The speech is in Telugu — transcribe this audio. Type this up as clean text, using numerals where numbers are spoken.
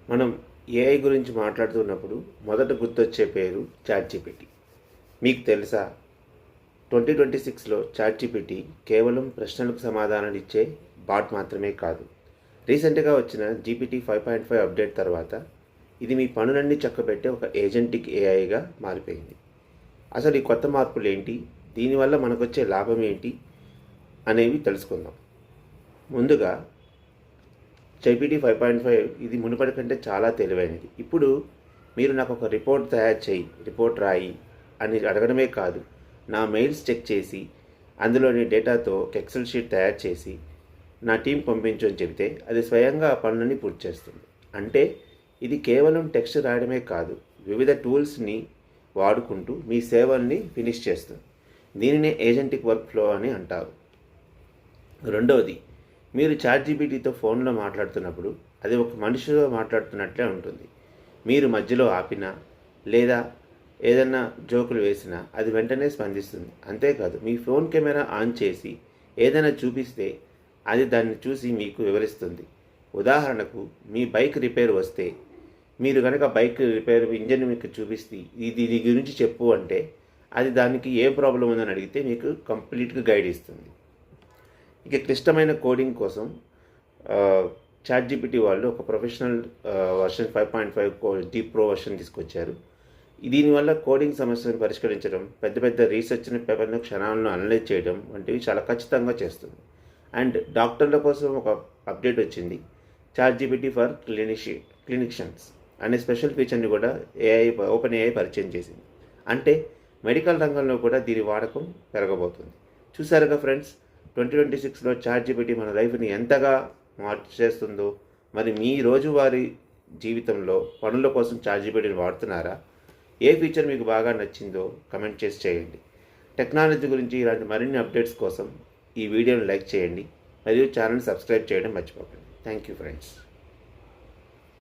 మనం ఏఐ గురించి మాట్లాడుతున్నప్పుడు మొదట గుర్తొచ్చే పేరు చాట్‌జీపీటీ. మీకు తెలుసా? 2026లో చాట్‌జీపీటీ కేవలం ప్రశ్నలకు సమాధానాలు ఇచ్చే బాట్ మాత్రమే కాదు. రీసెంట్‌గా వచ్చిన జీపీటీ 5.5 అప్డేట్ తర్వాత ఇది మీ పనులన్నీ చక్కబెట్టే ఒక ఏజెంటిక్ ఏఐగా మారిపోయింది. అసలు ఈ కొత్త మార్పులు ఏంటి? దీనివల్ల మనకొచ్చే లాభం ఏంటి? అనేవి తెలుసుకుందాం. ముందుగా జీపీటీ 5.5 ఇది మునుపటి కంటే చాలా తెలివైనది. ఇప్పుడు మీరు నాకు ఒక రిపోర్ట్ తయారు చేయి, రిపోర్ట్ రాయి అని అడగడమే కాదు, నా మెయిల్స్ చెక్ చేసి అందులోని డేటాతో ఒక ఎక్సెల్ షీట్ తయారు చేసి నా టీం పంపించు అని చెబితే అది స్వయంగా ఆ పనులని పూర్తి చేస్తుంది. అంటే ఇది కేవలం టెక్స్ట్ రాయడమే కాదు, వివిధ టూల్స్ని వాడుకుంటూ మీ సేవల్ని ఫినిష్ చేస్తుంది. దీనినే ఏజెంటిక్ వర్క్ ఫ్లో అని అంటారు. రెండవది, మీరు చాట్‌జీపీటీతో ఫోన్లో మాట్లాడుతున్నప్పుడు అది ఒక మనిషితో మాట్లాడుతున్నట్లే ఉంటుంది. మీరు మధ్యలో ఆపినా లేదా ఏదన్నా జోకులు వేసినా అది వెంటనే స్పందిస్తుంది. అంతేకాదు, మీ ఫోన్ కెమెరా ఆన్ చేసి ఏదైనా చూపిస్తే అది దాన్ని చూసి మీకు వివరిస్తుంది. ఉదాహరణకు, మీ బైక్ రిపేర్ వస్తే మీరు కనుక బైక్ రిపేర్ ఇంజన్ మీకు చూపిస్తే దీని గురించి చెప్పు అంటే అది దానికి ఏ ప్రాబ్లం ఉందని అడిగితే మీకు కంప్లీట్గా గైడ్ ఇస్తుంది. ఇక క్లిష్టమైన కోడింగ్ కోసం చాట్‌జీపీటీ వాళ్ళు ఒక professional version 5.5 deep pro version తీసుకొచ్చారు. దీనివల్ల కోడింగ్ సమస్యలను పరిష్కరించడం, పెద్ద పెద్ద రీసెర్చ్ని పేపర్ను క్షణాలను అనలైజ్ చేయడం వంటివి చాలా ఖచ్చితంగా చేస్తుంది. అండ్ డాక్టర్ల కోసం ఒక అప్డేట్ వచ్చింది. చాట్‌జీపీటీ ఫర్ క్లినిషియన్స్ అనే స్పెషల్ ఫీచర్ని కూడా ఓపెన్ ఏఐ పరిచయం చేసింది. అంటే మెడికల్ రంగంలో కూడా దీని వాడకం పెరగబోతుంది. చూసారుగా ఫ్రెండ్స్, 2026లో చాట్‌జీపీటీ మన లైఫ్ని ఎంతగా మార్చేస్తుందో. మరి మీ రోజువారీ జీవితంలో పనుల కోసం చాట్‌జీపీటీని వాడుతున్నారా? ఏ ఫీచర్ మీకు బాగా నచ్చిందో కమెంట్ చేయండి. టెక్నాలజీ గురించి ఇలాంటి మరిన్ని అప్డేట్స్ కోసం ఈ వీడియోని లైక్ చేయండి మరియు ఛానల్ని సబ్స్క్రైబ్ చేయడం మర్చిపోకండి. Thank you friends.